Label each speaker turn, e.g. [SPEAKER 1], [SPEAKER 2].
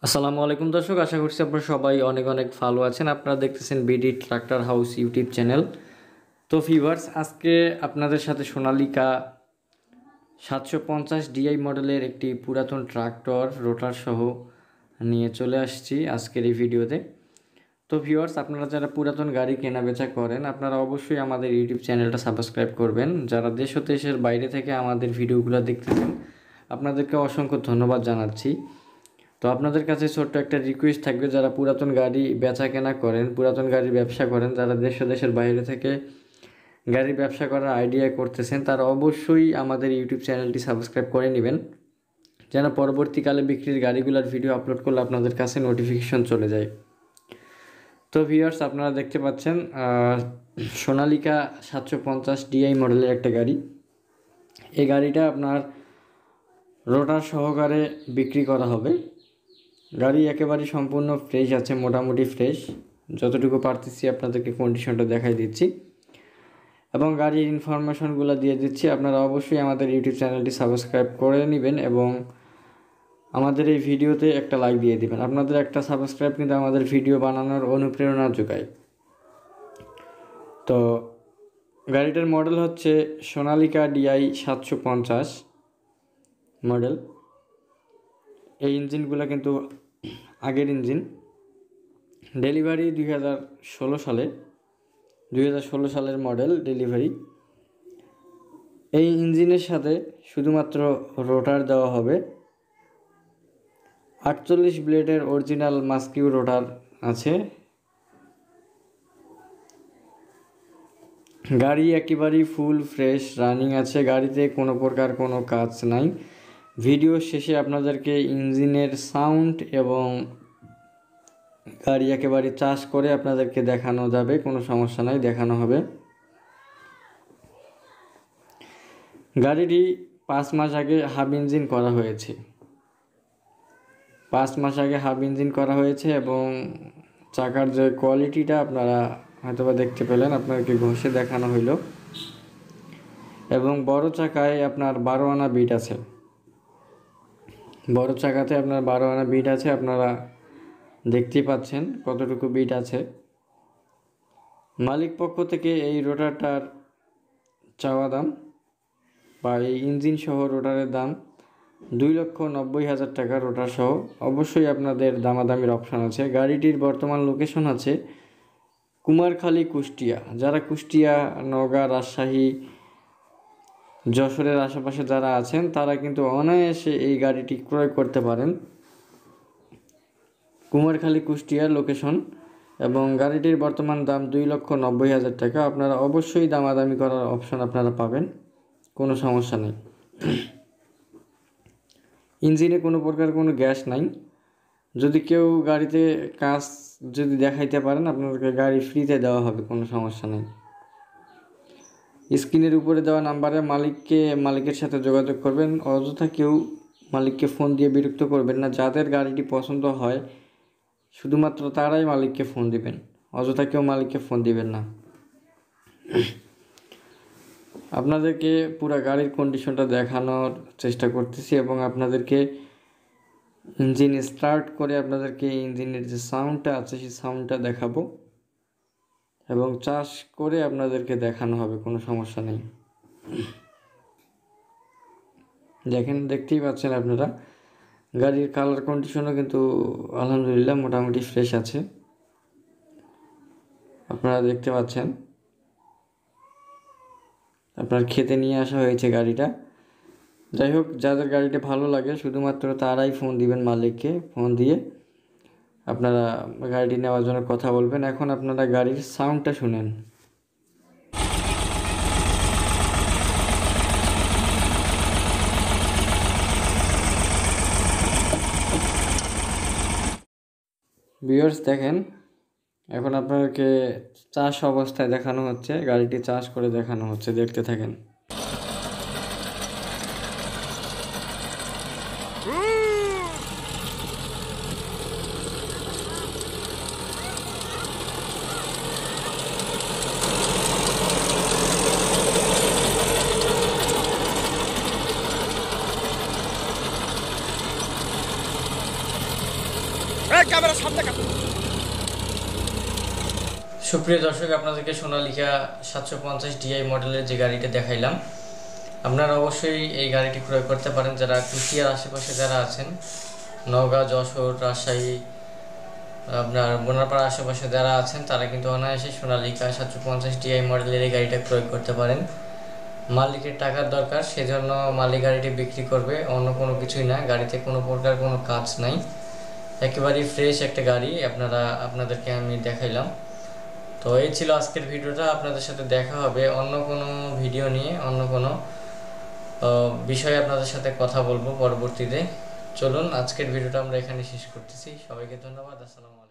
[SPEAKER 1] আসসালামু আলাইকুম দর্শক, আশা করছি আপনারা সবাই অনেক অনেক ভালো আছেন। আপনারা দেখতেছেন BD tractor house YouTube channel. তো ভিউয়ার্স, আজকে আপনাদের সাথে সোনালিকা 750 ডিআই মডেলের একটি পুরাতন ট্রাক্টর রোটার সহ নিয়ে চলে আসছি আজকের এই ভিডিওতে। তো ভিউয়ার্স, আপনারা যারা পুরাতন গাড়ি কেনা বেচা করেন, আপনারা অবশ্যই আমাদের ইউটিউব চ্যানেলটা সাবস্ক্রাইব করবেন। যারা দেশ ও দেশের বাইরে থেকে আমাদের ভিডিওগুলো দেখতেছেন, আপনাদেরকে অসংখ্য ধন্যবাদ জানাচ্ছি। তো আপনাদের কাছে ছোট্ট একটা রিকোয়েস্ট থাকবে, যারা পুরাতন গাড়ি বেচা কেনা করেন, পুরাতন গাড়ির ব্যবসা করেন, যারা দেশ ও দেশের বাইরে থেকে গাড়ির ব্যবসা করার আইডিয়া করতেছেন, তারা অবশ্যই আমাদের ইউটিউব চ্যানেলটি সাবস্ক্রাইব করে নেবেন, যেন পরবর্তীকালে বিক্রির গাড়িগুলোর ভিডিও আপলোড করলে আপনাদের কাছে নোটিফিকেশন চলে যায়। তো ভিউয়ার্স, আপনারা দেখতে পাচ্ছেন সোনালিকা 750 ডিআই মডেলের একটা গাড়ি। এই গাড়িটা আপনার রোটার সহকারে বিক্রি করা হবে। গাড়ি একেবারে সম্পূর্ণ ফ্রেশ আছে, মোটামুটি ফ্রেশ, যতটুকু পারতেছি আপনাদেরকে কন্ডিশনটা দেখাই দিচ্ছি এবং গাড়ির ইনফরমেশনগুলো দিয়ে দিচ্ছি। আপনারা অবশ্যই আমাদের ইউটিউব চ্যানেলটি সাবস্ক্রাইব করে নেবেন এবং আমাদের এই ভিডিওতে একটা লাইক দিয়ে দিবেন। আপনাদের একটা সাবস্ক্রাইব কিন্তু আমাদের ভিডিও বানানোর অনুপ্রেরণা যোগায়। তো গাড়িটার মডেল হচ্ছে সোনালিকা ডিআই 750 মডেল। এই ইঞ্জিনগুলো কিন্তু আগের ইঞ্জিন, ডেলিভারি 2016 সালের মডেল ডেলিভারি। এই ইঞ্জিনের সাথে শুধুমাত্র রোটার দেওয়া হবে। 48 ব্লেডের অরিজিনাল মাস্কিউ রোটার আছে। গাড়ি একেবারেই ফুল ফ্রেশ রানিং আছে, গাড়িতে কোনো প্রকার কোনো কাজ নাই। ভিডিও শেষে আপনাদেরকে ইঞ্জিনের সাউন্ড এবং গাড়ি একেবারে চার্জ করে আপনাদেরকে দেখানো যাবে, কোনো সমস্যা নাই, দেখানো হবে। গাড়িটি 5 মাস আগে হাব ইঞ্জিন করা হয়েছে, 5 মাস আগে হাব ইঞ্জিন করা হয়েছে এবং চাকার যে কোয়ালিটিটা আপনারা হয়তোবা দেখতে পেলেন, আপনাদেরকে ঘষে দেখানো হইল। এবং বড় চাকায় আপনার 12 আনা বিট আছে, বড় চাকাতে আপনার 12 আনা বিট আছে। আপনারা দেখতেই পাচ্ছেন কতটুকু বিট আছে। মালিক পক্ষ থেকে এই রোটারটার চাওয়া দাম বা এই ইঞ্জিন সহ রোটারের দাম 2,90,000 টাকা রোটার সহ। অবশ্যই আপনাদের দামাদামির অপশান আছে। গাড়িটির বর্তমান লোকেশন আছে কুমারখালী, কুষ্টিয়া। যারা কুষ্টিয়া, নওগাঁ, রাজশাহী, যশোরের আশেপাশে যারা আছেন, তারা কিন্তু অনায়াসে এই গাড়িটি ক্রয় করতে পারেন। কুমারখালী, কুষ্টিয়ার লোকেশন এবং গাড়িটির বর্তমান দাম 2,90,000 টাকা। আপনারা অবশ্যই দামাদামি করার অপশন আপনারা পাবেন, কোনো সমস্যা নেই। ইঞ্জিনে কোনো প্রকার কোনো গ্যাস নাই। যদি কেউ গাড়িতে কাজ যদি দেখাইতে পারেন, আপনাদেরকে গাড়ি ফ্রিতে দেওয়া হবে, কোনো সমস্যা নেই। স্ক্রিনের উপরে দেওয়া নাম্বারে মালিকের সাথে যোগাযোগ করবেন। অযথা কেউ মালিককে ফোন দিয়ে বিরক্ত করবেন না। যাদের গাড়িটি পছন্দ হয় শুধুমাত্র তারাই মালিককে ফোন দিবেন, অযথা কেউ মালিককে ফোন দিবেন না। আপনাদেরকে পুরো গাড়ির কন্ডিশনটা দেখানোর চেষ্টা করতেছি এবং আপনাদেরকে ইঞ্জিন স্টার্ট করে আপনাদেরকে ইঞ্জিনের যে সাউন্ডটা আছে সেই সাউন্ডটা দেখাবো এবং চার্জ করে আপনাদেরকে দেখানো হবে, কোনো সমস্যা নেই। দেখতেই পাচ্ছেন আপনারা, গাড়ির কালার কন্ডিশনও কিন্তু আলহামদুলিল্লাহ মোটামুটি ফ্রেশ আছে, আপনারা দেখতে পাচ্ছেন। আপনার খেতে নিয়ে আসা হয়েছে গাড়িটা। যাই হোক, যাদের গাড়িটা ভালো লাগে শুধুমাত্র তারাই ফোন দিবেন মালিককে। ফোন দিয়ে আপনারা গাড়িটি নেওয়ার জন্য কথা বলবেন। এখন আপনারা গাড়ির সাউন্ডটা শুনেন। ভিউয়ার্স দেখেন, এখন আপনাদেরকে চাষ অবস্থায় দেখানো হচ্ছে, গাড়িটি চাষ করে দেখানো হচ্ছে, দেখতে থাকেন। সুপ্রিয় দর্শক, আপনাদেরকে সোনালিকা 750 DI মডেলের যে গাড়িটা দেখাইলাম, আপনারা অবশ্যই এই গাড়িটি ক্রয় করতে পারেন। যারা কুষ্টিয়ার আশেপাশে যারা আছেন, নওগাঁ, যশোর, রাজশাহী, আপনার বোনারপাড়া আশেপাশে যারা আছেন, তারা কিন্তু অনায়াসে সোনালিকা 750 DI মডেলের এই গাড়িটা ক্রয় করতে পারেন। মালিকের টাকার দরকার, সেজন্য মালিক গাড়িটি বিক্রি করবে, অন্য কোনো কিছুই না। গাড়িতে কোনো প্রকার কোনো কাজ নাই, একেবারেই ফ্রেশ একটা গাড়ি আপনাদেরকে আমি দেখাইলাম। তো এই ছিল আজকের ভিডিওটা। আপনাদের সাথে দেখা হবে অন্য কোনো ভিডিও নিয়ে, অন্য কোনো বিষয়ে আপনাদের সাথে কথা বলবো পরবর্তীতে। চলুন, আজকের ভিডিওটা আমরা এখানে শেষ করতেছি। সবাইকে ধন্যবাদ। আসসালামু আলাইকুম।